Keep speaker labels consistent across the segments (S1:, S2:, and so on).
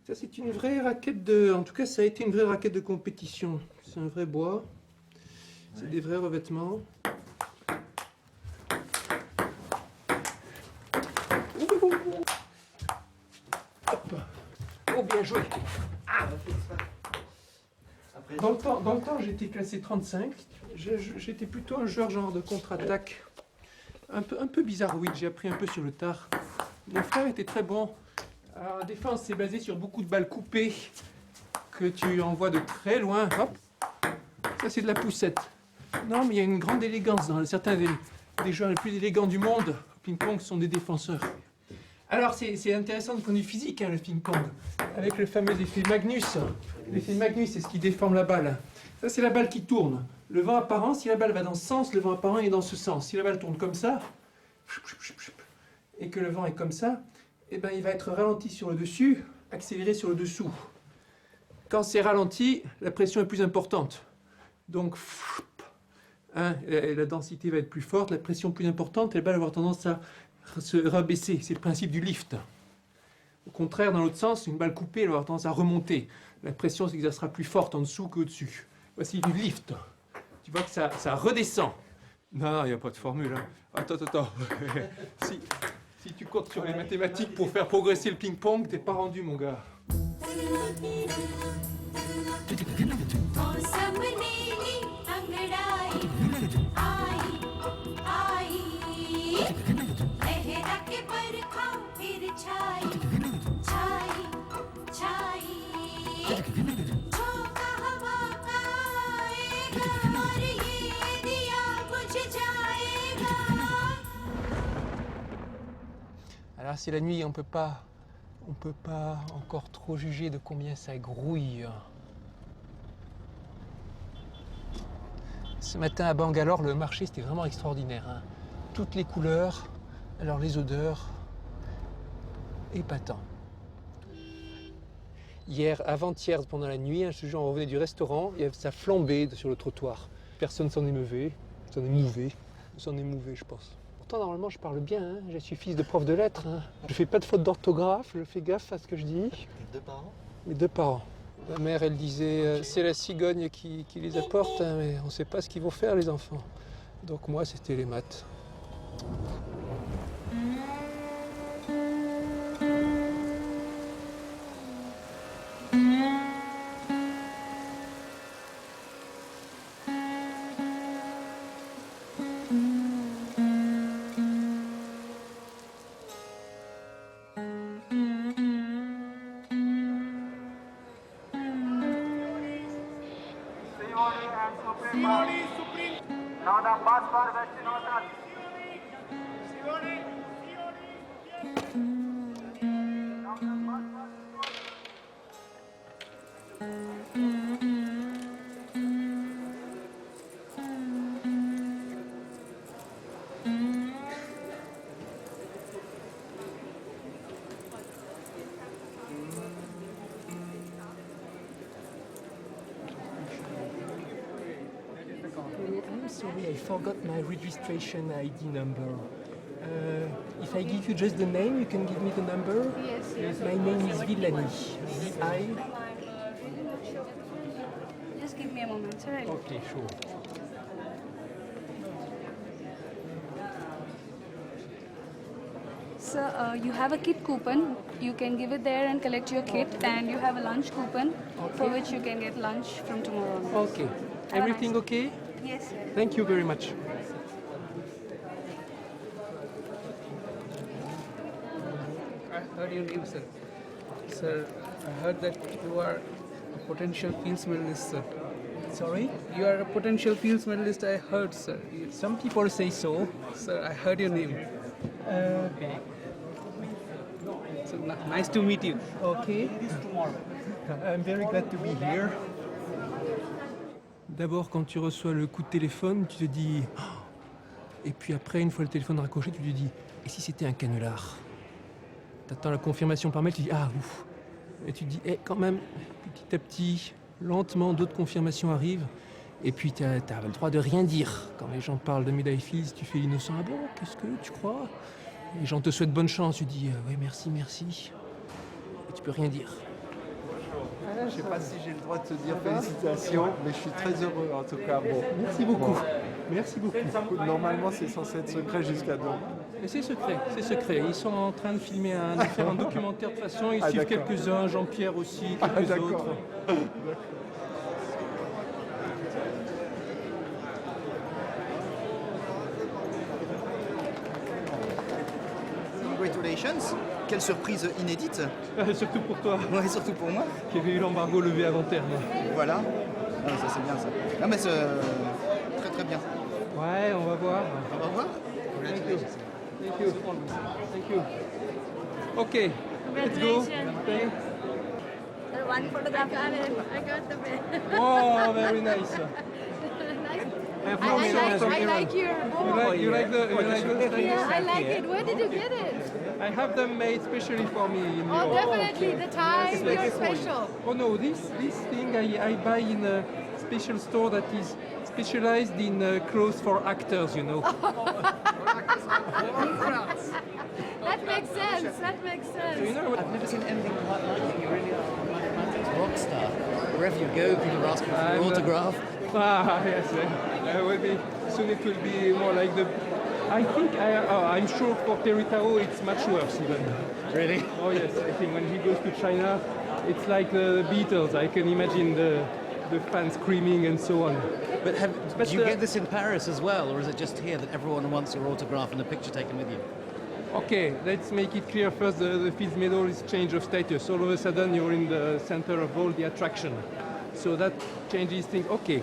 S1: Ça, c'est une vraie raquette de... En tout cas, ça a été une vraie raquette de compétition. C'est un vrai bois. C'est des vrais revêtements. Hop. Oh, bien joué. Ah. Dans le temps, j'étais classé 35. J'étais plutôt un joueur genre de contre-attaque. Un peu bizarroïde, j'ai appris un peu sur le tard. Mon frère était très bon. Alors, la défense, c'est basé sur beaucoup de balles coupées que tu envoies de très loin. Hop. Ça, c'est de la poussette. Non, mais il y a une grande élégance dans certains des joueurs les plus élégants du monde. Au ping-pong sont des défenseurs. Alors, c'est intéressant du point de vue physique, hein, le ping-pong. Avec le fameux effet Magnus. L'effet Magnus, c'est ce qui déforme la balle. Ça, c'est la balle qui tourne. Le vent apparent, si la balle va dans ce sens, le vent apparent est dans ce sens. Si la balle tourne comme ça, et que le vent est comme ça, eh ben, il va être ralenti sur le dessus, accéléré sur le dessous. Quand c'est ralenti, la pression est plus importante. Donc, la densité va être plus forte, la pression plus importante, et la balle va avoir tendance à se rabaisser. C'est le principe du lift. Au contraire, dans l'autre sens, une balle coupée, elle va avoir tendance à remonter. La pression s'exercera plus forte en dessous qu'au-dessus. Voici du lift. Tu vois que ça redescend. Non, il n'y a pas de formule. Hein. Attends. Si tu comptes sur les mathématiques pour faire progresser le ping-pong, t'es pas rendu, mon gars. Alors c'est la nuit, on peut pas encore trop juger de combien ça grouille. Ce matin à Bangalore, le marché c'était vraiment extraordinaire. Hein. Toutes les couleurs, alors les odeurs, épatant. Hier, avant-hier, pendant la nuit, je te jure, on revenait du restaurant, il y avait ça flambait sur le trottoir. Personne s'en émouvait, je pense. Pourtant, normalement, je parle bien, hein. Je suis fils de prof de lettres. Hein. Je fais pas de faute d'orthographe, je fais gaffe à ce que je dis.
S2: Tes deux parents?
S1: Mes deux parents. Ma mère, elle disait, c'est la cigogne qui les apporte, hein, mais on ne sait pas ce qu'ils vont faire, les enfants. Donc moi, c'était les maths.
S3: Supreme. Now the pass for West Northern.
S1: I'm sorry, I forgot my registration ID number. If I give you just the name, you can give me the number?
S4: Yes.
S1: My name is Villani. V-I...
S4: Just give me a moment, sir.
S1: Okay, sure.
S4: Sir, you have a kit coupon. You can give it there and collect your kit, and you have a lunch coupon for which you can get lunch from tomorrow onwards.
S1: Okay.
S4: Have a
S1: Everything
S4: nice
S1: okay?
S4: Yes, sir.
S1: Thank you very much.
S5: I heard your name, sir. Sir, I heard that you are a potential fields medalist, sir.
S1: Sorry?
S5: You are a potential fields medalist, I heard, sir.
S1: Some people say so.
S5: Sir, I heard your name.
S1: Okay.
S5: So nice to meet you.
S1: Okay. I'm very glad to be here. D'abord, quand tu reçois le coup de téléphone, tu te dis... Oh. Et puis après, une fois le téléphone raccroché, tu te dis... Et si c'était un canular? T'attends la confirmation par mail, tu dis... Ah, ouf. Et tu te dis... quand même, petit à petit, lentement, d'autres confirmations arrivent. Et puis, t'as le droit de rien dire. Quand les gens parlent de médaille Fields, tu fais l'innocent. Ah bon, qu'est-ce que tu crois? Les gens te souhaitent bonne chance. Tu dis... Oui, merci. Et tu peux rien dire.
S2: Je ne sais pas si j'ai le droit de te dire félicitations, mais je suis très heureux en tout cas. Bon.
S1: Merci beaucoup. Merci beaucoup.
S2: Écoute, normalement, c'est censé être secret jusqu'à demain.
S1: Et c'est secret, c'est secret. Ils sont en train de filmer un différent documentaire de toute façon. Ils
S2: Ah,
S1: suivent
S2: d'accord.
S1: quelques-uns, Jean-Pierre aussi,
S2: Ah,
S1: quelques
S2: d'accord.
S1: autres.
S6: Congratulations. Quelle surprise inédite.
S1: Surtout pour toi,
S6: Ouais, surtout pour moi.
S1: qui avait eu l'embargo levé avant terme.
S6: Voilà. Ah, ça c'est bien ça. Non mais c'est très très bien.
S1: Ouais, on va voir.
S6: Au revoir.
S1: Thank you. Thank you. Thank you. Okay, let's go. Thanks.
S7: One photograph and I got the best.
S1: Oh, very nice.
S7: I like your bowl.
S1: You like the
S7: Yeah, I like it. Where did you get it?
S1: I have them made specially for me. In
S7: Oh,
S1: Europe.
S7: definitely the Thai. You're special.
S1: Oh no, this thing I buy in a special store that is specialized in clothes for actors, you know.
S7: That makes sense. That makes
S1: You
S7: sense.
S1: know,
S8: I've never seen anything quite like it. You really are a mathematics rock star. Wherever you go, people are asking for your autograph.
S1: yes, soon it will be more like the. I think I'm sure for Terry Tao it's much worse even.
S8: Really?
S1: Oh yes, I think when he goes to China, it's like the Beatles. I can imagine the fans screaming and so on.
S8: But
S1: But,
S8: do you
S1: uh,
S8: get this in Paris as well, or is it just here that everyone wants your autograph and a picture taken with you?
S1: Okay, let's make it clear first. The Fields Medal is change of status. All of a sudden, you're in the center of all the attraction. So that changes things. Okay.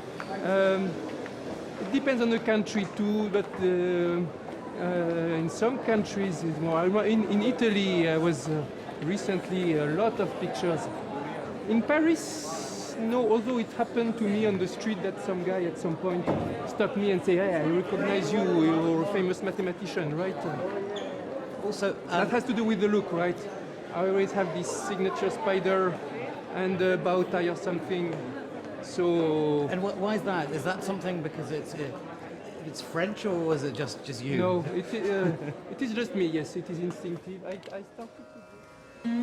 S1: It depends on the country too, but in some countries it's more. In Italy, I was recently a lot of pictures. In Paris, no, although it happened to me on the street that some guy at some point stopped me and said, "Hey, I recognize you, you're a famous mathematician, right?"
S8: Also,
S1: That has to do with the look, right? I always have this signature spider and a bow tie or something. So
S8: why is that? Is that something because it's French, or is it just you?
S1: no, it is just me. Yes, it is instinctive. I started to.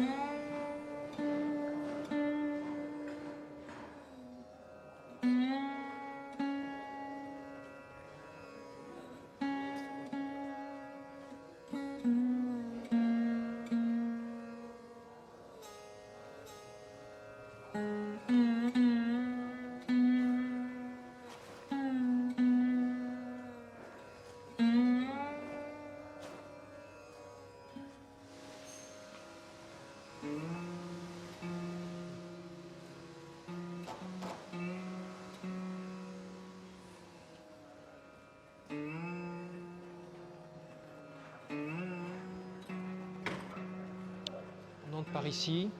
S1: On entre par ici.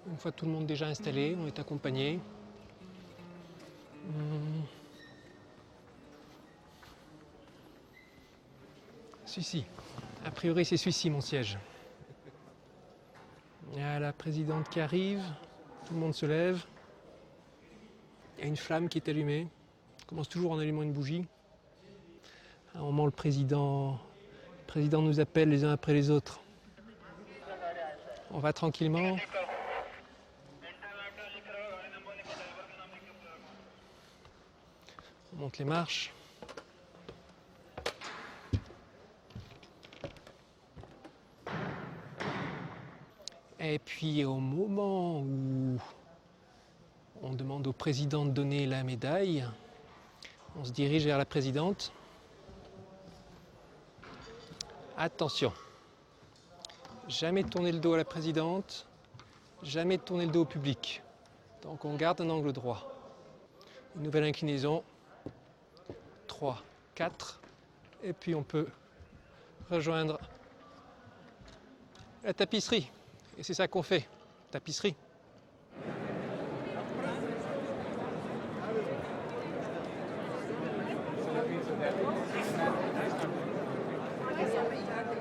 S1: Une fois tout le monde déjà installé, on est accompagné. Celui-ci. A priori, c'est celui-ci mon siège. Il y a la présidente qui arrive. Tout le monde se lève. Il y a une flamme qui est allumée. On commence toujours en allumant une bougie. À un moment, le président nous appelle les uns après les autres. On va tranquillement. On monte les marches. Et puis au moment où on demande au président de donner la médaille, on se dirige vers la présidente. Attention, jamais tourner le dos à la présidente, jamais tourner le dos au public. Donc on garde un angle droit. Une nouvelle inclinaison, 3, 4, et puis on peut rejoindre la tapisserie. Et c'est ça qu'on fait, tapisserie.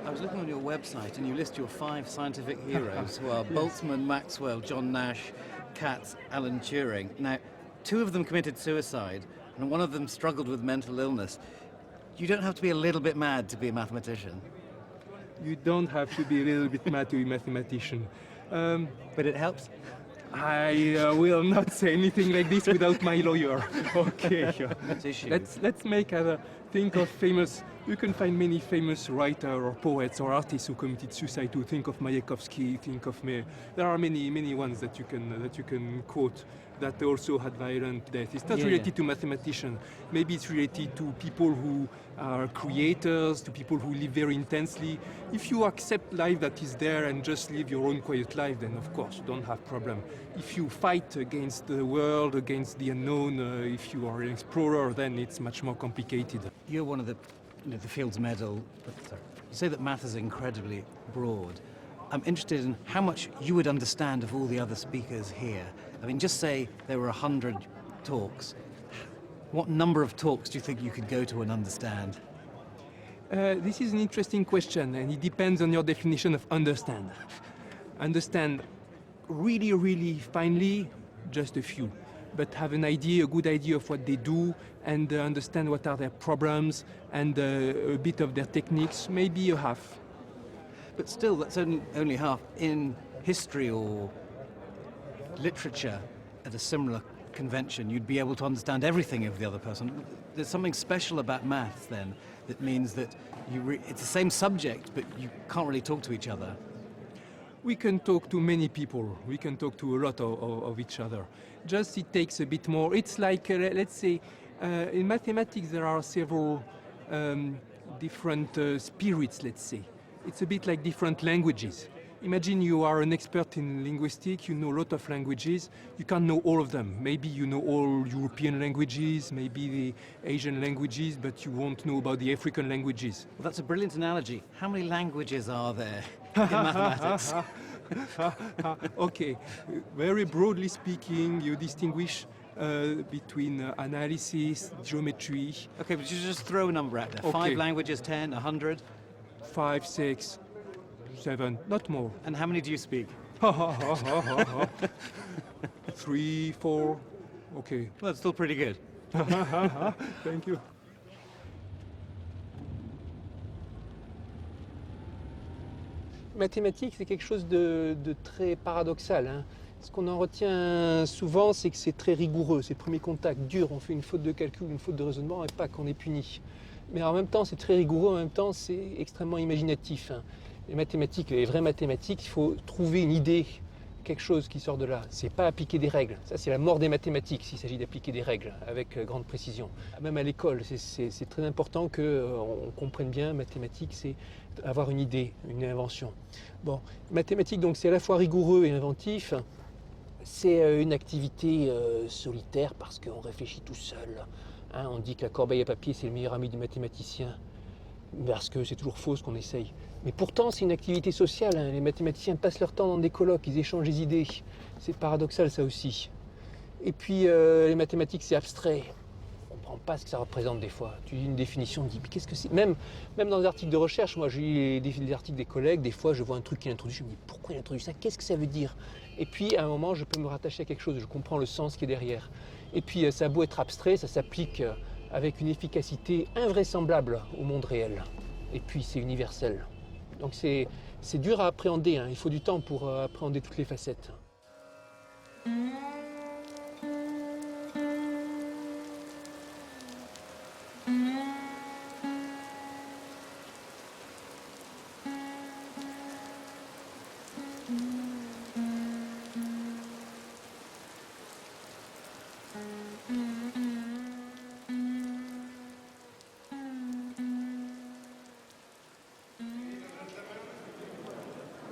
S8: I was looking on your website, and you list your 5 scientific heroes, who are Boltzmann, Maxwell, John Nash, Katz, Alan Turing. Now, 2 of them committed suicide, and 1 of them struggled with mental illness. You don't have to be a little bit mad to be a mathematician.
S1: You don't have to be a little bit mad to be a mathematician.
S8: But it helps.
S1: I will not say anything like this without my lawyer. Okay.
S8: Issue.
S1: Let's make think of famous. You can find many famous writers or poets or artists who committed suicide. To think of Mayakovsky, think of me. There are many ones that you can quote that also had violent death. It's not related to mathematicians. Maybe it's related to people who are creators, to people who live very intensely. If you accept life that is there and just live your own quiet life, then of course you don't have problem. If you fight against the world, against the unknown, if you are an explorer, then it's much more complicated.
S8: You're one of the Fields Medal. You say that math is incredibly broad. I'm interested in how much you would understand of all the other speakers here. I mean, just say there were 100 talks. What number of talks do you think you could go to and understand?
S1: This is an interesting question, and it depends on your definition of understand. Understand really finely, just a few. But have a good idea of what they do, and understand what are their problems, and a bit of their techniques, maybe a half.
S8: But still, that's only half. In history or literature, at a similar convention, you'd be able to understand everything of the other person. There's something special about maths, then, that means that it's the same subject, but you can't really talk to each other.
S1: We can talk to many people. We can talk to a lot of each other. Just it takes a bit more. It's like, let's say, in mathematics there are several different spirits, let's say. It's a bit like different languages. Imagine you are an expert in linguistics, you know a lot of languages, you can't know all of them. Maybe you know all European languages, maybe the Asian languages, but you won't know about the African languages.
S8: Well, that's a brilliant analogy. How many languages are there in mathematics?
S1: Okay, very broadly speaking, you distinguish between analysis, geometry.
S8: Okay, but you just throw a number out there.
S1: Okay.
S8: 5 languages, 10, 100?
S1: 5, 6, 7, not more.
S8: And how many do you speak?
S1: 3, 4, okay.
S8: Well, that's still pretty good.
S1: Thank you. Mathématiques, c'est quelque chose de très paradoxal, hein. Ce qu'on en retient souvent, c'est que c'est très rigoureux. C'est le premier contact, dur, on fait une faute de calcul, une faute de raisonnement et pas qu'on est puni. Mais en même temps, c'est très rigoureux, en même temps, c'est extrêmement imaginatif, hein. Les mathématiques, les vraies mathématiques, il faut trouver une idée, quelque chose qui sort de là. C'est pas appliquer des règles. Ça, c'est la mort des mathématiques s'il s'agit d'appliquer des règles avec grande précision. Même à l'école, c'est très important qu'on comprenne bien, mathématiques, c'est avoir une idée, une invention. Bon, mathématiques, donc, c'est à la fois rigoureux et inventif. C'est une activité solitaire parce qu'on réfléchit tout seul. Hein, on dit que la corbeille à papier, c'est le meilleur ami du mathématicien. Parce que c'est toujours faux ce qu'on essaye. Mais pourtant, c'est une activité sociale, hein. Les mathématiciens passent leur temps dans des colloques, ils échangent des idées. C'est paradoxal, ça aussi. Et puis, les mathématiques, c'est abstrait. On ne comprend pas ce que ça représente des fois. Tu lis une définition, tu dis, mais qu'est-ce que c'est ? Même dans les articles de recherche, moi, je lis les articles des collègues, des fois, je vois un truc qui est introduit, je me dis, pourquoi il a introduit ça ? Qu'est-ce que ça veut dire ? Et puis, à un moment, je peux me rattacher à quelque chose, je comprends le sens qui est derrière. Et puis, ça a beau être abstrait, ça s'applique avec une efficacité invraisemblable au monde réel. Et puis c'est universel. Donc c'est dur à appréhender, hein. Il faut du temps pour appréhender toutes les facettes.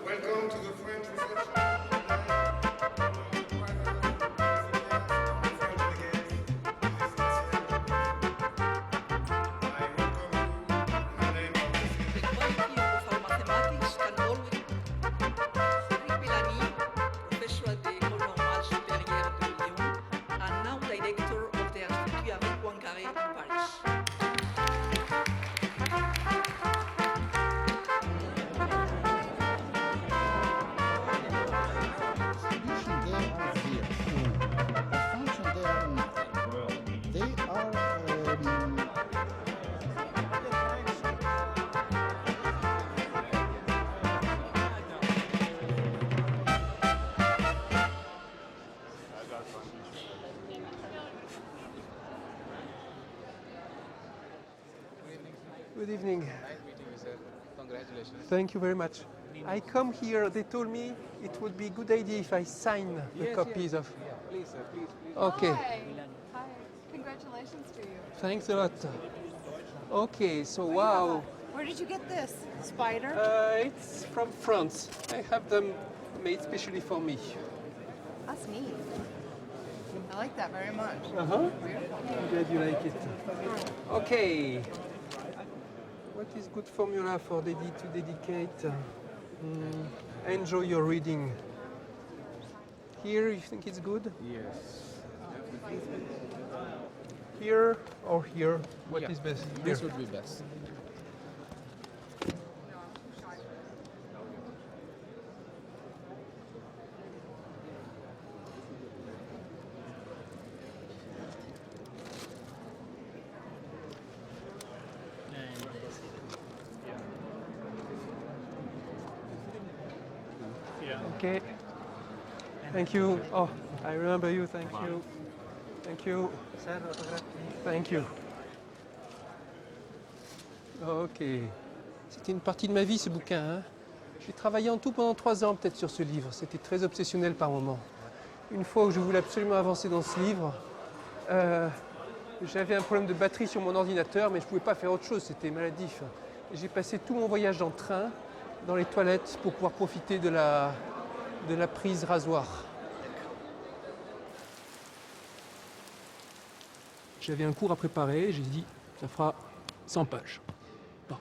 S3: Welcome to the French reception.
S1: Good evening.
S5: Nice meeting you, sir. Congratulations.
S1: Thank you very much. I come here, they told me it would be a good idea if I sign the copies of...
S5: Yeah, please, sir, please.
S1: Okay,
S7: Hi. Hi. Congratulations to you.
S1: thanks a lot. Okay, so wow.
S7: Where did you get this? Spider?
S1: It's from France. I have them made specially for me.
S7: That's neat. I like that very much.
S1: Uh-huh. I'm glad you like it. Okay. What is good formula for to dedicate? Enjoy your reading. Here, you think it's good?
S5: Yes.
S1: Here or here? What is best?
S5: This
S1: Here.
S5: would be best.
S1: Okay. Thank you. Oh, I remember you. Thank you. Thank you. Thank you. Ok. C'était une partie de ma vie, ce bouquin. Hein. J'ai travaillé en tout pendant 3 ans peut-être sur ce livre. C'était très obsessionnel par moments. Une fois où je voulais absolument avancer dans ce livre, j'avais un problème de batterie sur mon ordinateur, mais je ne pouvais pas faire autre chose, c'était maladif. Et j'ai passé tout mon voyage en train, dans les toilettes, pour pouvoir profiter de la prise rasoir. J'avais un cours à préparer, j'ai dit, ça fera 100 pages. Bon.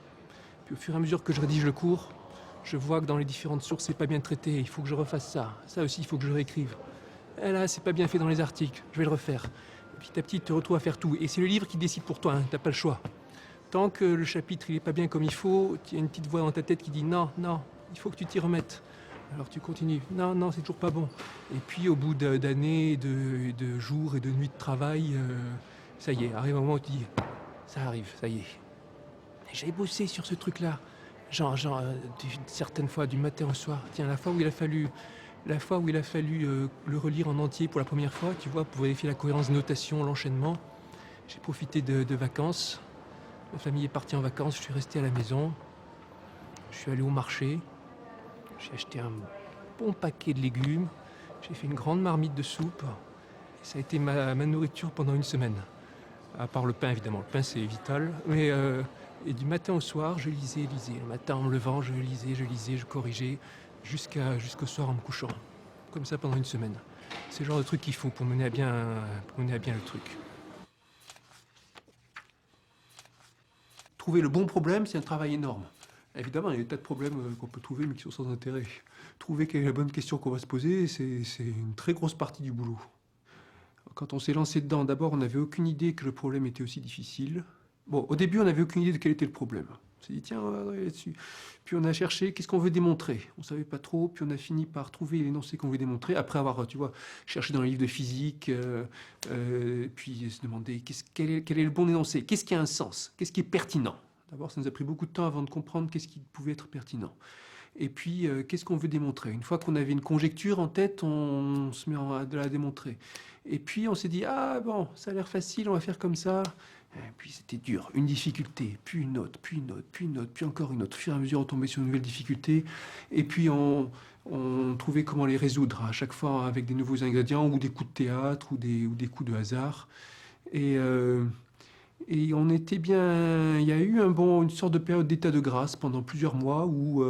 S1: Puis au fur et à mesure que je rédige le cours, je vois que dans les différentes sources, c'est pas bien traité, il faut que je refasse ça. Ça aussi, il faut que je réécrive. Et là, c'est pas bien fait dans les articles, je vais le refaire. Et petit à petit, tu te retrouves à faire tout. Et c'est le livre qui décide pour toi, hein, t'as pas le choix. Tant que le chapitre il est pas bien comme il faut, il y a une petite voix dans ta tête qui dit non, non, il faut que tu t'y remettes. Alors tu continues, non, non, c'est toujours pas bon. Et puis au bout d'années, de jours et de nuits de travail, ça y est, arrive un moment où tu dis, ça arrive, ça y est. Et j'avais bossé sur ce truc-là, certaines fois, du matin au soir. Tiens, la fois où il a fallu le relire en entier pour la première fois, tu vois, pour vérifier la cohérence de notation, l'enchaînement, j'ai profité de vacances. Ma famille est partie en vacances, je suis resté à la maison. Je suis allé au marché. J'ai acheté un bon paquet de légumes. J'ai fait une grande marmite de soupe. Et ça a été ma nourriture pendant 1 semaine. À part le pain, évidemment. Le pain, c'est vital. Mais, et du matin au soir, je lisais. Le matin, en me levant, je lisais, je corrigeais. Jusqu'au soir en me couchant. Comme ça pendant 1 semaine. C'est le genre de truc qu'il faut pour mener à bien le truc. Trouver le bon problème, c'est un travail énorme. Évidemment, il y a des tas de problèmes qu'on peut trouver, mais qui sont sans intérêt. Trouver quelle est la bonne question qu'on va se poser, c'est une très grosse partie du boulot. Quand on s'est lancé dedans, d'abord, on n'avait aucune idée que le problème était aussi difficile. Bon, au début, on n'avait aucune idée de quel était le problème. On s'est dit, tiens, on va aller là-dessus. Puis on a cherché, qu'est-ce qu'on veut démontrer? On ne savait pas trop, puis on a fini par trouver l'énoncé qu'on veut démontrer, après avoir, tu vois, cherché dans les livres de physique, puis se demander quel est le bon énoncé, qu'est-ce qui a un sens, qu'est-ce qui est pertinent. D'abord, ça nous a pris beaucoup de temps avant de comprendre qu'est-ce qui pouvait être pertinent. Et puis, qu'est-ce qu'on veut démontrer? Une fois qu'on avait une conjecture en tête, on se met à la démontrer. Et puis, on s'est dit, ah bon, ça a l'air facile, on va faire comme ça. Et puis, c'était dur. Une difficulté, puis une autre, puis une autre, puis une autre, puis encore une autre. Au fur et à mesure, on tombait sur une nouvelle difficulté. Et puis, on trouvait comment les résoudre, à chaque fois avec des nouveaux ingrédients, ou des coups de théâtre, ou des coups de hasard. Et on était bien. Il y a eu une sorte de période d'état de grâce pendant plusieurs mois où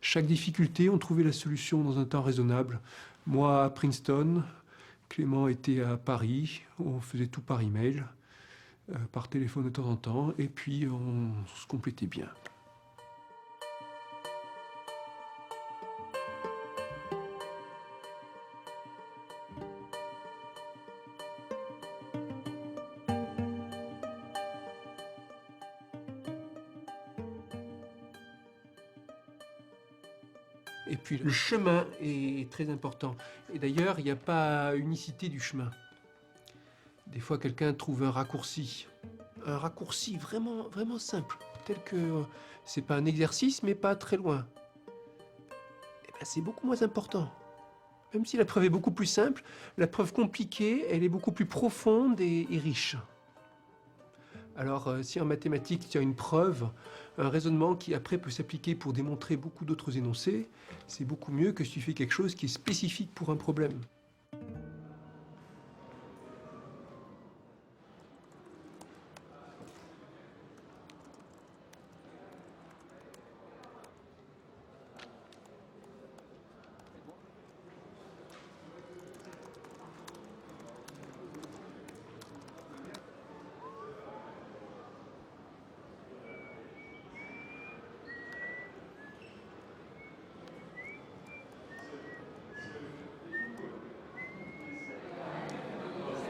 S1: chaque difficulté, on trouvait la solution dans un temps raisonnable. Moi à Princeton, Clément était à Paris, on faisait tout par email, par téléphone de temps en temps, et puis on se complétait bien. Et puis le chemin est très important. Et d'ailleurs, il n'y a pas unicité du chemin. Des fois, quelqu'un trouve un raccourci vraiment, vraiment simple, tel que c'est pas un exercice, mais pas très loin. Et ben, c'est beaucoup moins important. Même si la preuve est beaucoup plus simple, la preuve compliquée, elle est beaucoup plus profonde et riche. Alors, si en mathématiques, il y a une preuve, un raisonnement qui après peut s'appliquer pour démontrer beaucoup d'autres énoncés, c'est beaucoup mieux que si tu fais quelque chose qui est spécifique pour un problème.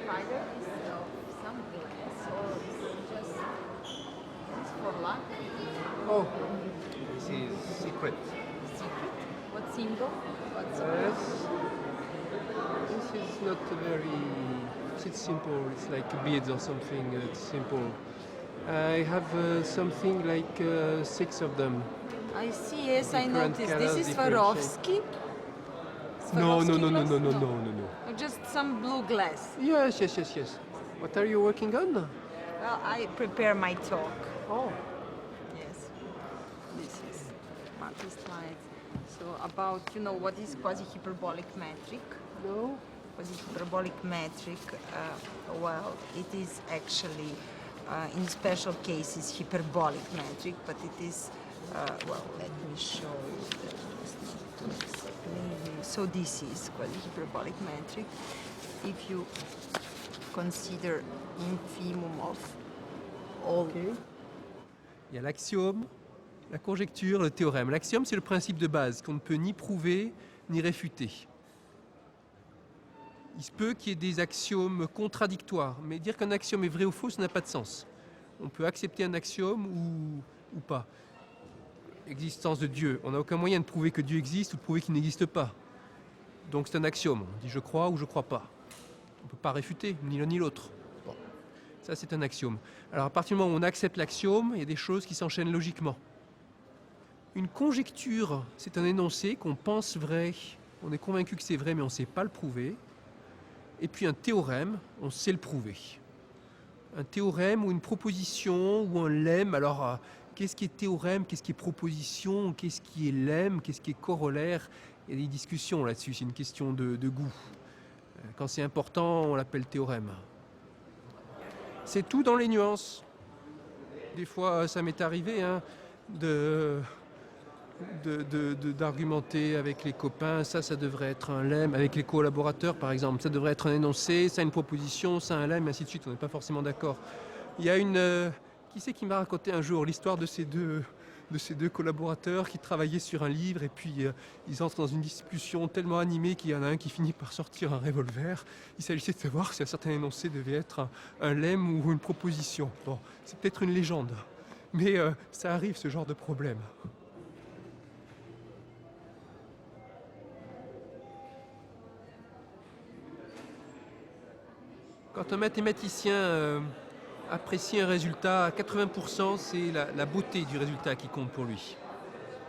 S7: Spider is of some glass or just for luck?
S1: Oh, this is secret.
S7: Secret? What symbol? What's
S1: Yes. This is not very. It's simple. It's like beads or something. It's simple. I have something like 6 of them.
S7: I see, yes, I
S1: Different
S7: noticed.
S1: colours,
S7: This is
S1: different
S7: Swarovski.
S1: No, no,
S7: Swarovski
S1: no, no,
S7: glass?
S1: no, no, no, no, no.
S7: Just some blue glass.
S1: Yes, yes, yes, yes. What are you working on?
S7: Well, I prepare my talk.
S1: Oh.
S7: Yes. This is Matthew slides. So about, what is quasi-hyperbolic metric?
S1: No.
S7: Quasi-hyperbolic metric, well, it is actually, in special cases, hyperbolic metric, but it is, well, let me show you. Just to explain. So this is quasi-hyperbolic metric. If you consider infimum of all.
S1: Ok. Il y a l'axiome, la conjecture, le théorème. L'axiome, c'est le principe de base qu'on ne peut ni prouver ni réfuter. Il se peut qu'il y ait des axiomes contradictoires, mais dire qu'un axiome est vrai ou faux, ça n'a pas de sens. On peut accepter un axiome ou pas. Existence de Dieu. On n'a aucun moyen de prouver que Dieu existe ou de prouver qu'il n'existe pas. Donc c'est un axiome. On dit je crois ou je crois pas. On ne peut pas réfuter, ni l'un ni l'autre. Bon. Ça, c'est un axiome. Alors à partir du moment où on accepte l'axiome, il y a des choses qui s'enchaînent logiquement. Une conjecture, c'est un énoncé qu'on pense vrai. On est convaincu que c'est vrai, mais on ne sait pas le prouver. Et puis un théorème, on sait le prouver. Un théorème ou une proposition ou un lemme. Alors, qu'est-ce qui est théorème, qu'est-ce qui est proposition, qu'est-ce qui est lemme, qu'est-ce qui est corollaire? Il y a des discussions là-dessus, c'est une question de goût. Quand c'est important, on l'appelle théorème. C'est tout dans les nuances. Des fois, ça m'est arrivé d'argumenter avec les copains, ça devrait être un lemme, avec les collaborateurs par exemple, ça devrait être un énoncé, ça une proposition, ça un lemme, ainsi de suite, on n'est pas forcément d'accord. Il y a qui c'est qui m'a raconté un jour l'histoire de ces deux collaborateurs qui travaillaient sur un livre et puis ils entrent dans une discussion tellement animée qu'il y en a un qui finit par sortir un revolver. Il s'agissait de savoir si un certain énoncé devait être un lemme ou une proposition. Bon, c'est peut-être une légende, mais ça arrive ce genre de problème. Quand un mathématicien apprécie un résultat, à 80%, c'est la beauté du résultat qui compte pour lui.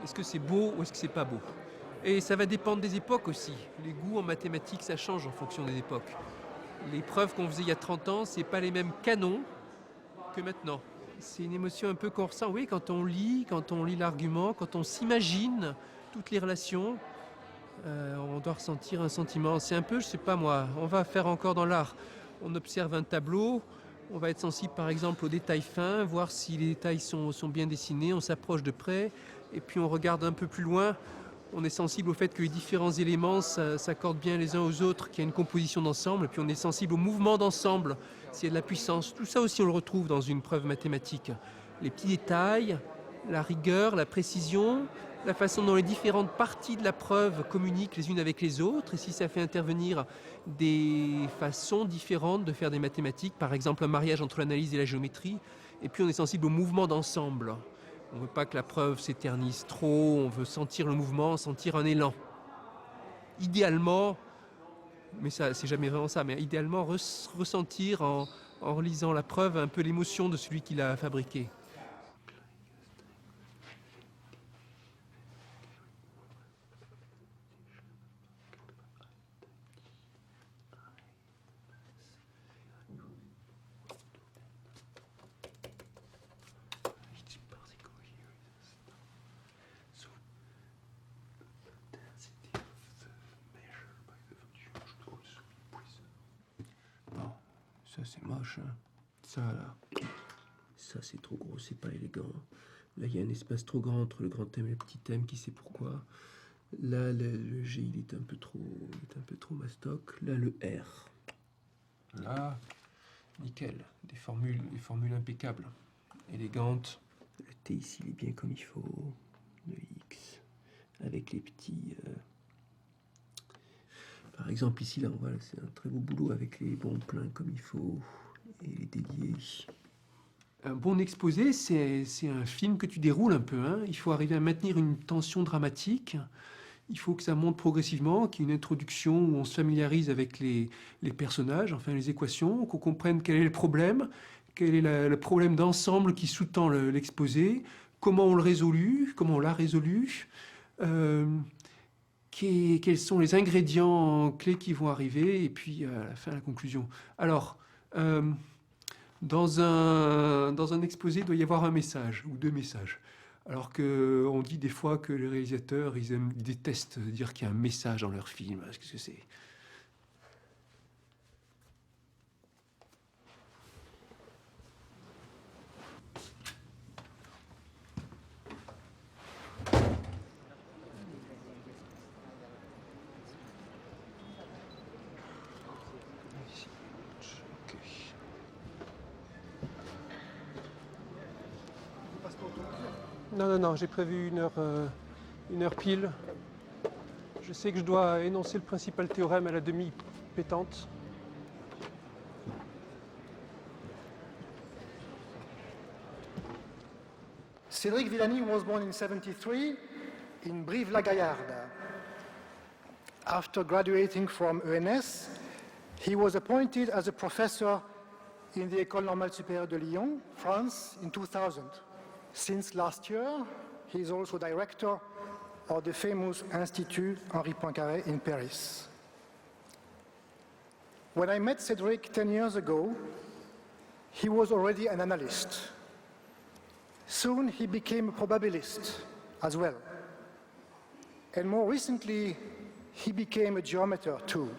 S1: Est-ce que c'est beau ou est-ce que c'est pas beau? Et ça va dépendre des époques aussi. Les goûts en mathématiques, ça change en fonction des époques. Les preuves qu'on faisait il y a 30 ans, c'est pas les mêmes canons que maintenant. C'est une émotion un peu qu'on ressent, oui, quand on lit l'argument, quand on s'imagine toutes les relations, on doit ressentir un sentiment. C'est un peu, je sais pas moi, on va faire encore dans l'art. On observe un tableau, on va être sensible par exemple aux détails fins, voir si les détails sont bien dessinés, on s'approche de près, et puis on regarde un peu plus loin, on est sensible au fait que les différents éléments s'accordent bien les uns aux autres, qu'il y a une composition d'ensemble, et puis on est sensible au mouvement d'ensemble, s'il y a de la puissance. Tout ça aussi on le retrouve dans une preuve mathématique. Les petits détails, la rigueur, la précision, la façon dont les différentes parties de la preuve communiquent les unes avec les autres, et si ça fait intervenir des façons différentes de faire des mathématiques, par exemple un mariage entre l'analyse et la géométrie, et puis on est sensible au mouvement d'ensemble. On ne veut pas que la preuve s'éternise trop, on veut sentir le mouvement, sentir un élan. Idéalement, mais ça c'est jamais vraiment ça, mais idéalement ressentir en relisant la preuve un peu l'émotion de celui qui l'a fabriquée. Ça c'est moche, hein. Ça là. Ça c'est trop gros, c'est pas élégant. Là il y a un espace trop grand entre le grand thème et le petit thème, qui sait pourquoi. Là le G il est un peu trop mastoc. Là le R. Là, nickel. Des formules impeccables. Élégantes. Le T ici il est bien comme il faut. Le X. Avec les petits. Par exemple ici là on voit c'est un très beau boulot avec les bons pleins comme il faut. Et les déliés. Un bon exposé, c'est un film que tu déroules un peu, hein. Il faut arriver à maintenir une tension dramatique. Il faut que ça monte progressivement, qu'il y ait une introduction où on se familiarise avec les personnages, enfin les équations, qu'on comprenne quel est le problème, quel est le problème d'ensemble qui sous-tend l'exposé, comment on le résolu, comment on l'a résolu, quels sont les ingrédients clés qui vont arriver, et puis à la fin la conclusion. Alors, dans un exposé, il doit y avoir un message ou deux messages. Alors qu'on dit des fois que les réalisateurs, ils détestent dire qu'il y a un message dans leur film. Qu'est-ce que c'est ? Non, j'ai prévu une heure pile. Je sais que je dois énoncer le principal théorème à la demi pétante.
S9: Cédric Villani was born in 73 in Brive-la-Gaillarde. After graduating from ENS, he was appointed as a professor in the École Normale Supérieure de Lyon, France, in 2000. Since last year, he is also director of the famous Institut Henri Poincaré in Paris. When I met Cédric 10 years ago, he was already an analyst. Soon he became a probabilist as well. And more recently, he became a geometer too.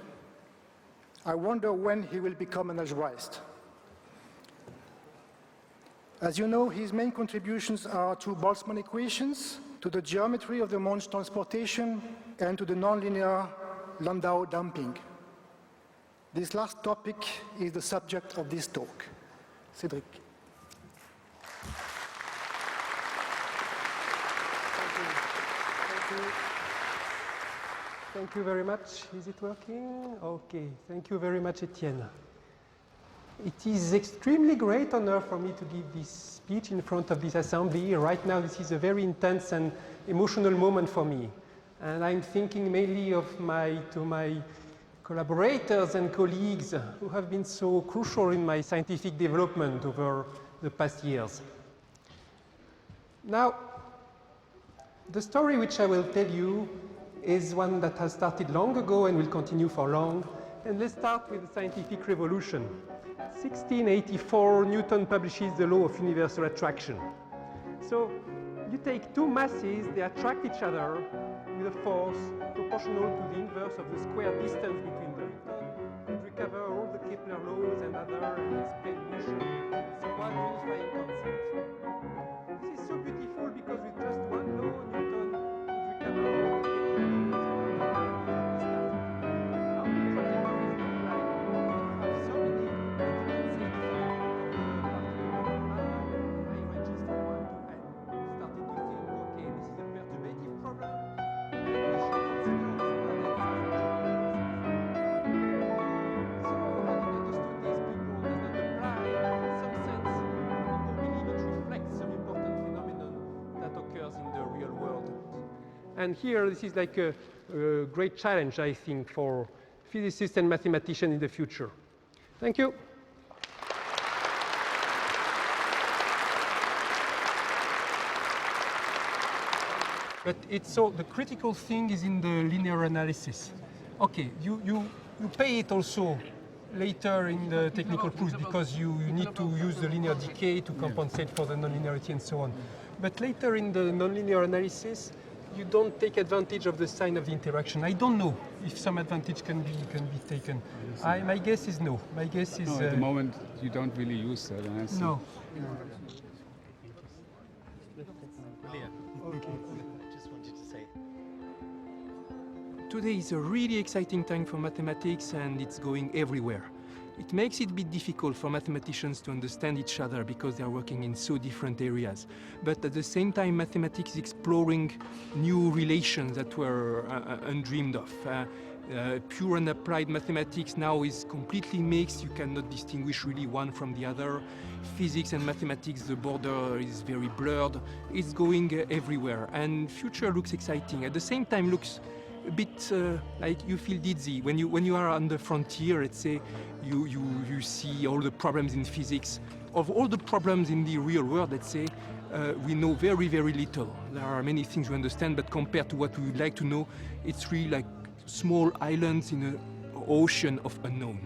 S9: I wonder when he will become an algebraist. As you know, his main contributions are to Boltzmann equations, to the geometry of the Monge transportation, and to the nonlinear Landau damping. This last topic is the subject of this talk. Cédric.
S1: Thank you very much. Is it working? Okay. Thank you very much, Etienne. It is extremely great honor for me to give this speech in front of this assembly. Right now, this is a very intense and emotional moment for me. And I'm thinking mainly of my collaborators and colleagues who have been so crucial in my scientific development over the past years. Now, the story which I will tell you is one that has started long ago and will continue for long. And let's start with the scientific revolution. 1684, Newton publishes the law of universal attraction. So you take two masses, they attract each other with a force proportional to the inverse of the square distance between them. And recover all the Kepler laws and other explain motion. It's one unifying concept. This is so beautiful because with just one law, Newton could recover all the Kepler laws. And here, this is like a great challenge, I think, for physicists and mathematicians in the future. Thank you. But it's so the critical thing is in the linear analysis. Okay, you pay it also later in the technical proofs because you need to use the linear decay to compensate for the nonlinearity and so on. But later in the nonlinear analysis, you don't take advantage of the sign of the interaction. I don't know if some advantage can be taken. My guess is no. My guess is
S10: No, at the moment you don't really use that. And I see.
S1: no. Today is a really exciting time for mathematics and it's going everywhere. It makes it a bit difficult for mathematicians to understand each other because they are working in so different areas. But at the same time, mathematics is exploring new relations that were undreamed of. Pure and applied mathematics now is completely mixed. You cannot distinguish really one from the other. Physics and mathematics, the border is very blurred. It's going everywhere and future looks exciting. At the same time looks a bit like you feel dizzy. When you are on the frontier, let's say, you see all the problems in physics. Of all the problems in the real world, let's say, we know very, very little. There are many things we understand, but compared to what we would like to know, it's really like small islands in an ocean of unknown.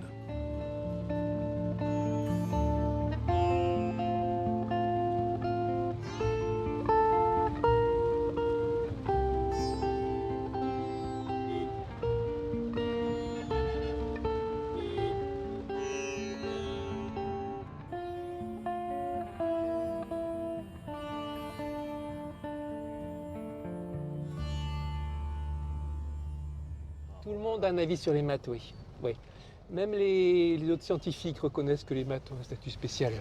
S1: Tout le monde a un avis sur les maths, oui. Oui. Même les autres scientifiques reconnaissent que les maths ont un statut spécial.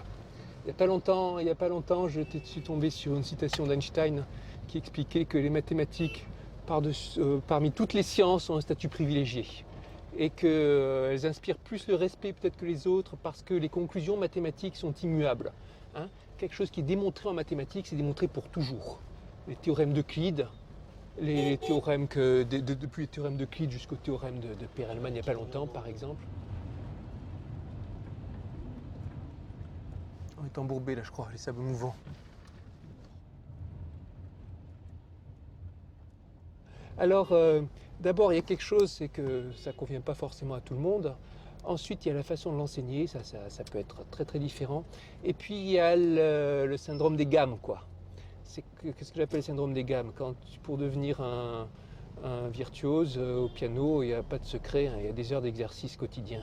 S1: Il n'y a pas longtemps, je suis tombé sur une citation d'Einstein qui expliquait que les mathématiques, parmi toutes les sciences, ont un statut privilégié. Et qu'elles inspirent plus le respect peut-être que les autres parce que les conclusions mathématiques sont immuables. Hein. Quelque chose qui est démontré en mathématiques, c'est démontré pour toujours. Les théorèmes d'Euclide, les théorèmes depuis les théorèmes d'Euclide jusqu'au théorème de Perelman il n'y a pas longtemps, par exemple. On est embourbé là, je crois, les sables mouvants. Alors, d'abord, il y a quelque chose, c'est que ça ne convient pas forcément à tout le monde. Ensuite, il y a la façon de l'enseigner, ça peut être très très différent. Et puis, il y a le syndrome des gammes, quoi. Qu'est-ce que j'appelle le syndrome des gammes? Pour devenir un virtuose au piano, il n'y a pas de secret, hein, il y a des heures d'exercice quotidien.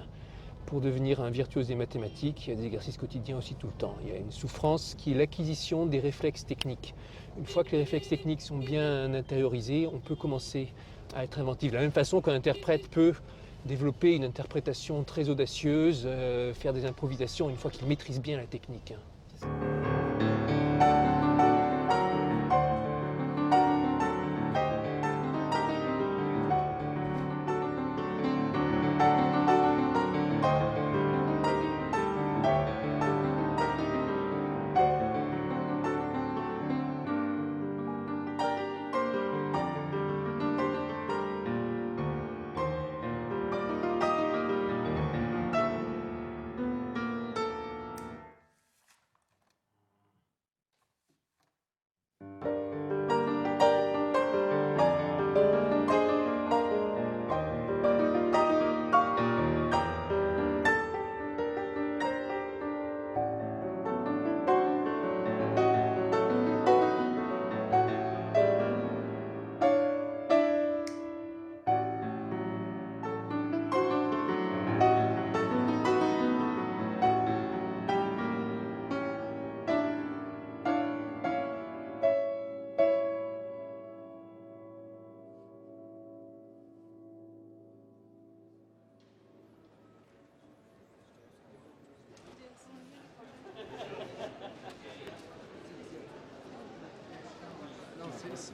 S1: Pour devenir un virtuose des mathématiques, il y a des exercices quotidiens aussi tout le temps. Il y a une souffrance qui est l'acquisition des réflexes techniques. Une fois que les réflexes techniques sont bien intériorisés, on peut commencer à être inventif. De la même façon qu'un interprète peut développer une interprétation très audacieuse, faire des improvisations une fois qu'il maîtrise bien la technique. Hein.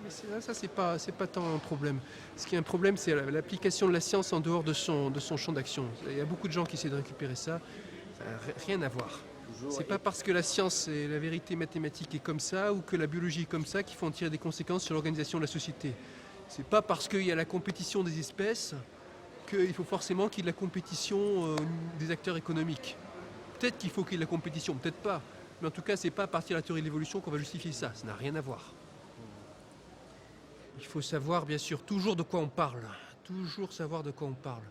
S1: Mais ça, c'est pas tant un problème. Ce qui est un problème, c'est l'application de la science en dehors de son champ d'action. Il y a beaucoup de gens qui essaient de récupérer ça. Ça n'a rien à voir. C'est pas parce que la science et la vérité mathématique est comme ça ou que la biologie est comme ça qu'il faut en tirer des conséquences sur l'organisation de la société. C'est pas parce qu'il y a la compétition des espèces qu'il faut forcément qu'il y ait de la compétition des acteurs économiques. Peut-être qu'il faut qu'il y ait de la compétition, peut-être pas. Mais en tout cas, c'est pas à partir de la théorie de l'évolution qu'on va justifier ça. Ça n'a rien à voir. Il faut savoir, bien sûr, toujours de quoi on parle. Toujours savoir de quoi on parle.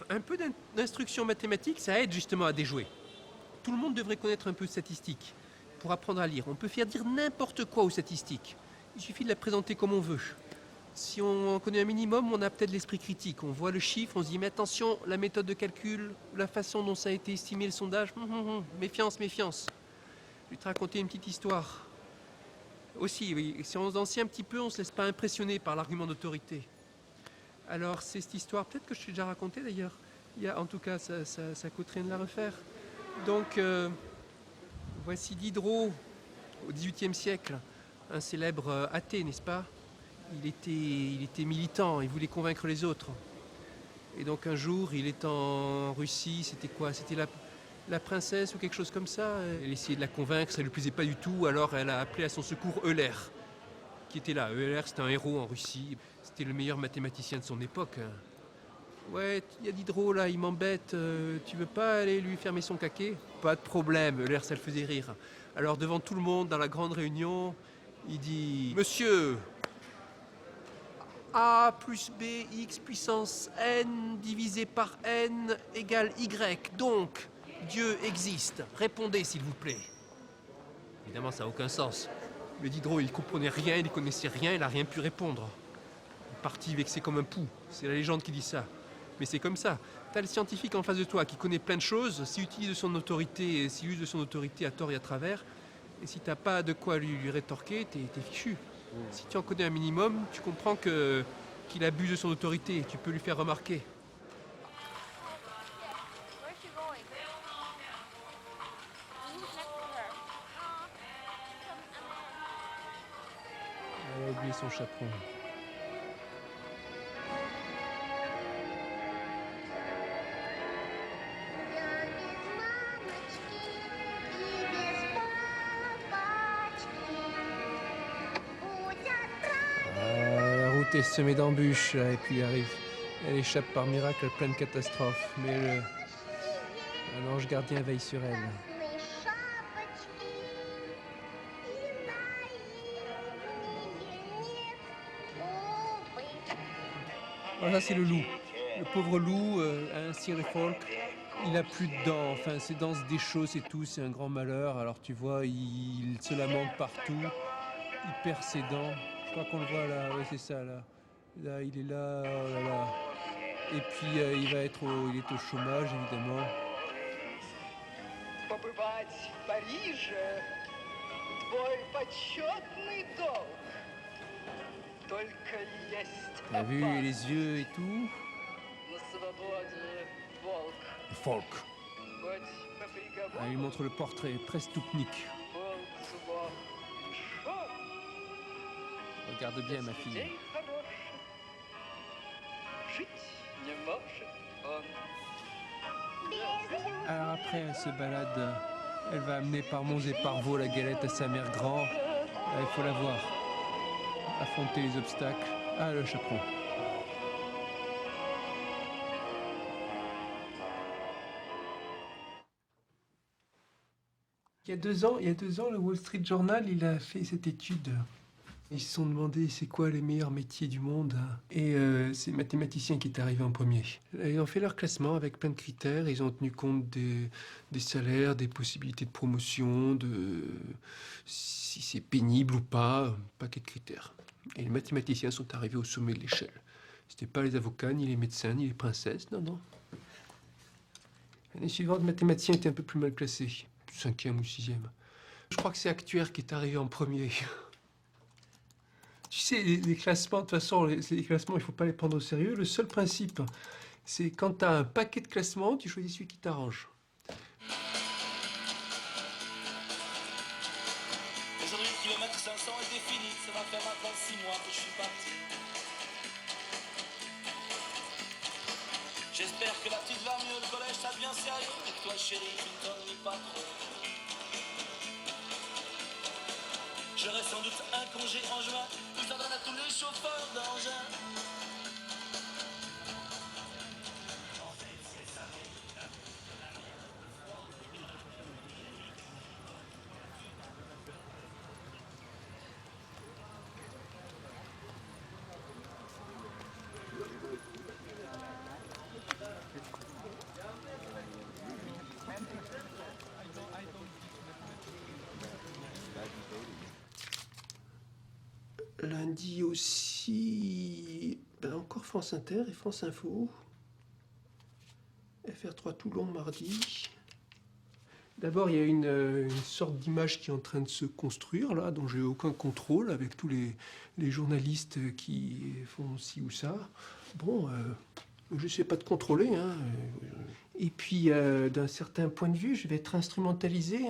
S1: Un peu d'instruction mathématique, ça aide justement à déjouer. Tout le monde devrait connaître un peu de statistique pour apprendre à lire. On peut faire dire n'importe quoi aux statistiques. Il suffit de la présenter comme on veut. Si on connaît un minimum, on a peut-être l'esprit critique. On voit le chiffre, on se dit mais attention, la méthode de calcul, la façon dont ça a été estimé le sondage, méfiance, méfiance. Je vais te raconter une petite histoire. Aussi, oui, si on en sait un petit peu, on ne se laisse pas impressionner par l'argument d'autorité. Alors c'est cette histoire, peut-être que je t'ai déjà raconté d'ailleurs. En tout cas, ça coûte rien de la refaire. Donc, voici Diderot, au XVIIIe siècle, un célèbre athée, n'est-ce pas? Il était militant, il voulait convaincre les autres. Et donc un jour, il est en Russie, c'était quoi? C'était la princesse ou quelque chose comme ça. Elle essayait de la convaincre, ça ne lui plaisait pas du tout, alors elle a appelé à son secours Euler, qui était là. Euler, c'était un héros en Russie, c'était le meilleur mathématicien de son époque. Ouais, il y a Diderot là, il m'embête, tu veux pas aller lui fermer son caquet? Pas de problème, Euler, ça le faisait rire. Alors devant tout le monde, dans la grande réunion, il dit « Monsieur, A plus B, X puissance N divisé par N égale Y. Donc, Dieu existe. Répondez, s'il vous plaît. » Évidemment, ça n'a aucun sens. Mais Diderot, il ne comprenait rien, il ne connaissait rien, il n'a rien pu répondre. Il est parti vexé comme un pou. C'est la légende qui dit ça. Mais c'est comme ça. Tu as le scientifique en face de toi qui connaît plein de choses. S'il utilise son autorité à tort et à travers, et si tu n'as pas de quoi lui rétorquer, t'es fichu. Si tu en connais un minimum, tu comprends qu'il abuse de son autorité et tu peux lui faire remarquer. Elle a oublié son chaperon. La route est semée d'embûches là, et puis elle échappe par miracle à pleine catastrophe. Mais un ange gardien veille sur elle. Voilà, c'est le loup. Le pauvre loup, un Sir Folk, il a plus de dents. Enfin, ses dents se déchaussent et tout, c'est un grand malheur. Alors tu vois, il se lamente partout, il perd ses dents. Je crois qu'on le voit là, ouais, c'est ça là. Là, il est là, oh là là. Et puis il est au chômage évidemment.
S3: Побывать в Париже твой почетный долг. Только есть
S1: T'as vu les yeux et tout?
S3: на свободе волк.
S1: Folk.
S3: Хоть по приговору
S1: Ah, il montre le portrait, Prestupnik.
S3: был злом лишён,
S1: Regarde bien ma fille.
S3: день хороший. Жить не может он.
S1: Alors après, elle se balade, elle va amener par monts et par vaux la galette à sa mère grand. Il faut la voir. Affronter les obstacles. Ah, le chaperon. Il y a 2 ans, le Wall Street Journal, il a fait cette étude. Ils se sont demandé c'est quoi les meilleurs métiers du monde. Et c'est le mathématicien qui est arrivé en premier. Ils ont fait leur classement avec plein de critères. Ils ont tenu compte des salaires, des possibilités de promotion, de si c'est pénible ou pas, un paquet de critères. Et les mathématiciens sont arrivés au sommet de l'échelle. C'était pas les avocats, ni les médecins, ni les princesses, non. L'année suivante, le mathématicien était un peu plus mal classé. 5e ou 6e. Je crois que c'est Actuaire qui est arrivé en premier. Tu sais, les classements, de toute façon, les classements, il ne faut pas les prendre au sérieux. Le seul principe, c'est quand tu as un paquet de classements, tu choisis celui qui t'arrange.
S11: Aujourd'hui, le kilomètre 500 est défini. Ça va faire maintenant 6 mois que je suis parti. J'espère que la petite va mieux, le collège ça devient sérieux. Et que toi, chérie, tu ne t'ennuies pas trop. J'aurai sans doute un congé en juin, où ça donne à tous les chauffeurs d'engins.
S1: lundi aussi, encore France Inter et France Info. FR3 Toulon mardi. D'abord, il y a une sorte d'image qui est en train de se construire, là, dont j'ai aucun contrôle, avec tous les journalistes qui font ci ou ça. Bon, je ne sais pas de contrôler. Hein. Et puis, d'un certain point de vue, je vais être instrumentalisé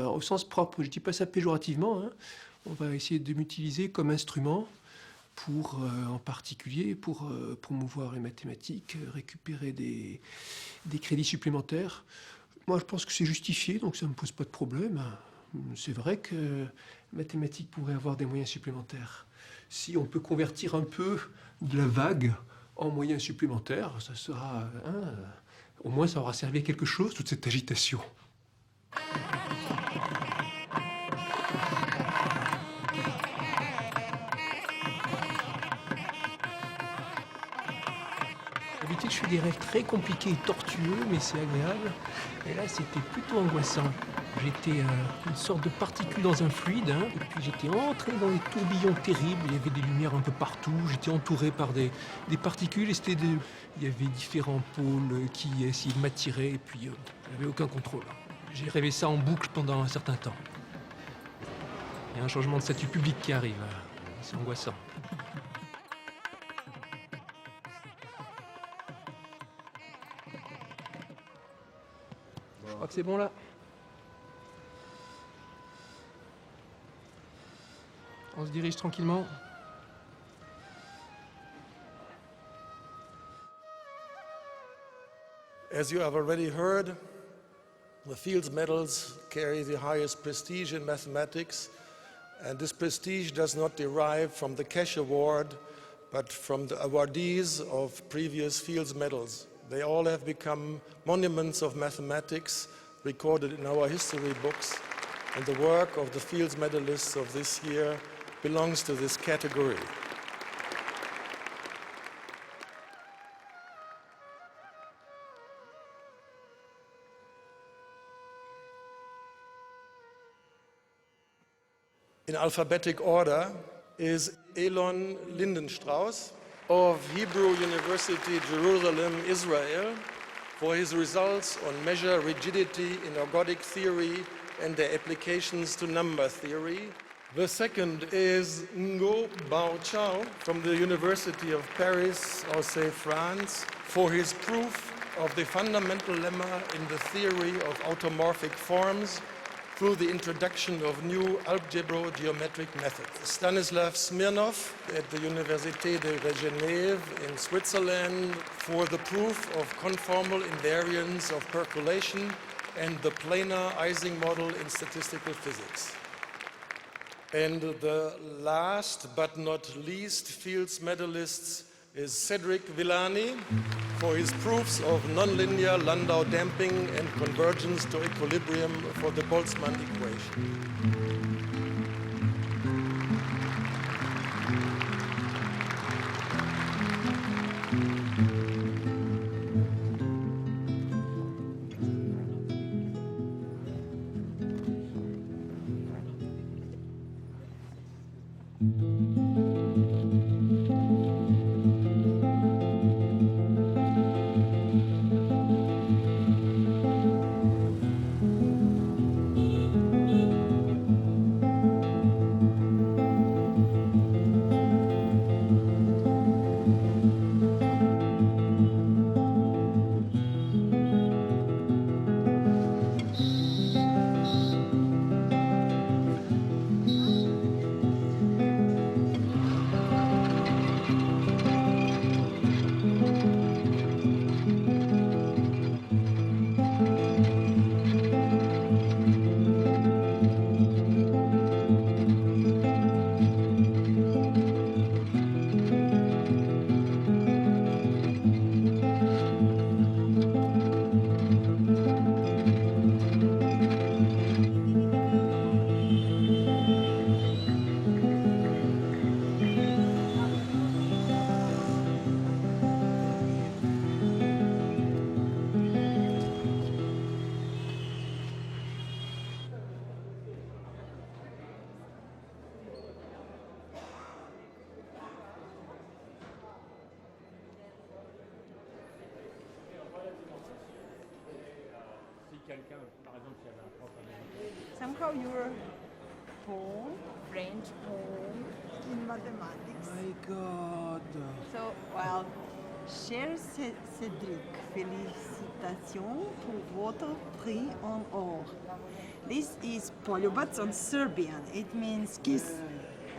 S1: au sens propre. Je ne dis pas ça péjorativement. Hein. On va essayer de m'utiliser comme instrument pour, en particulier, pour promouvoir les mathématiques, récupérer des crédits supplémentaires. Moi, je pense que c'est justifié, donc ça ne me pose pas de problème. C'est vrai que mathématiques pourrait avoir des moyens supplémentaires. Si on peut convertir un peu de la vague en moyens supplémentaires, ça sera... au moins, ça aura servi à quelque chose, toute cette agitation. D'habitude, je fais des rêves très compliqués et tortueux, mais c'est agréable. Et là, c'était plutôt angoissant. J'étais une sorte de particule dans un fluide, hein, et puis j'étais entré dans des tourbillons terribles. Il y avait des lumières un peu partout. J'étais entouré par des particules, et il y avait différents pôles qui essayaient de m'attirer, et puis j'avais aucun contrôle. J'ai rêvé ça en boucle pendant un certain temps. Il y a un changement de statut public qui arrive. C'est angoissant. Je crois que c'est bon là. On se dirige tranquillement.
S12: As you have already heard, the Fields Medals carry the highest prestige in mathematics, and this prestige does not derive from the cash award, but from the awardees of previous Fields Medals. They all have become monuments of mathematics recorded in our history books, and the work of the Fields medalists of this year belongs to this category. In alphabetic order is Elon Lindenstrauss of Hebrew University, Jerusalem, Israel, for his results on measure rigidity in ergodic theory and their applications to number theory. The second is Ngo Bao Chao from the University of Paris, Orsay, France, for his proof of the fundamental lemma in the theory of automorphic forms through the introduction of new algebro-geometric methods. Stanislav Smirnov at the Université de Genève in Switzerland for the proof of conformal invariance of percolation and the planar Ising model in statistical physics. And the last but not least Fields medalists is Cedric Villani for his proofs of nonlinear Landau damping and convergence to equilibrium for the Boltzmann equation.
S7: somehow your home, French home in mathematics.
S1: My God.
S7: So, well, cher Cédric, félicitations pour votre prix en or. This is poljubac on Serbian. It means kiss.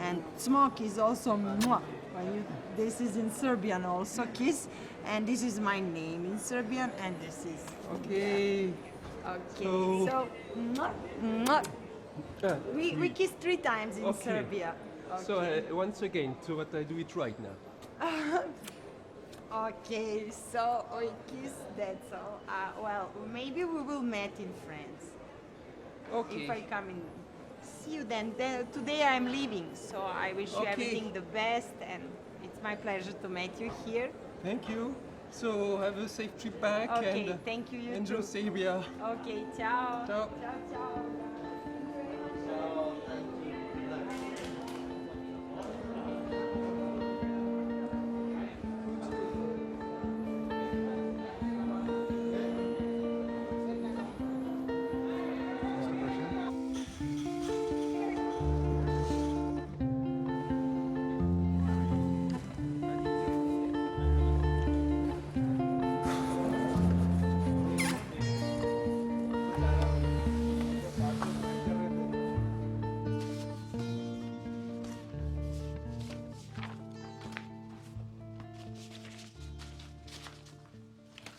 S7: And smoke is also mwah. This is in Serbian also, kiss. And this is my name in Serbian, and this is.
S1: Okay.
S7: Okay,
S1: So-
S7: so mwah, mwah. We kiss 3 times in
S1: Okay.
S7: Serbia.
S1: So once again, so what I do it right now.
S7: Okay, so we kiss, that's all. Well, maybe we will meet in France.
S1: Okay.
S7: If I come and see you then. Today I'm leaving, so I wish you
S1: Okay.
S7: everything the best, and it's my pleasure to meet you here.
S1: Thank you. So have a safe trip back
S7: Okay,
S1: and
S7: thank you, you
S1: enjoy
S7: too.
S1: Serbia.
S7: Okay, ciao.
S1: Ciao.
S7: Ciao, ciao.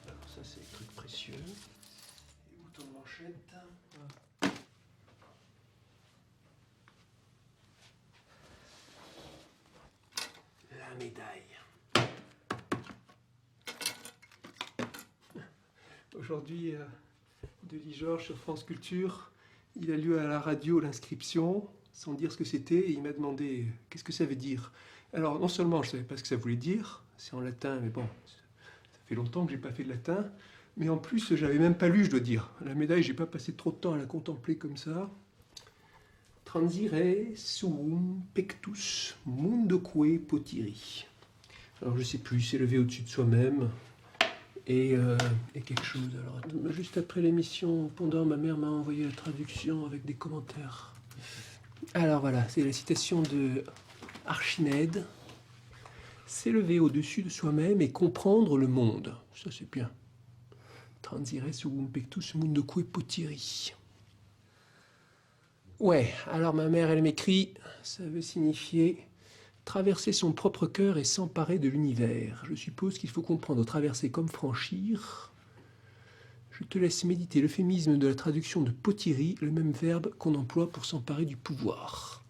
S1: Alors ça c'est des trucs précieux. Les boutons de manchette. La médaille. Aujourd'hui, Delis Georges sur France Culture, il a lu à la radio l'inscription sans dire ce que c'était et il m'a demandé qu'est-ce que ça veut dire. Alors non seulement je ne savais pas ce que ça voulait dire, c'est en latin, mais bon, ça fait longtemps que j'ai pas fait de latin, mais en plus j'avais même pas lu, je dois dire. La médaille, j'ai pas passé trop de temps à la contempler comme ça. Transire suum pectus mundoque potiri. Alors je sais plus, c'est levé au-dessus de soi-même. Et quelque chose. Alors, juste après l'émission, pendant ma mère m'a envoyé la traduction avec des commentaires. Alors voilà, c'est la citation de Archimède. S'élever au-dessus de soi-même et comprendre le monde. Ça c'est bien. Transire suum pectus mundoque potiri. Ouais, alors ma mère elle m'écrit, ça veut signifier traverser son propre cœur et s'emparer de l'univers. Je suppose qu'il faut comprendre traverser comme franchir. Je te laisse méditer l'euphémisme de la traduction de potiri, le même verbe qu'on emploie pour s'emparer du pouvoir.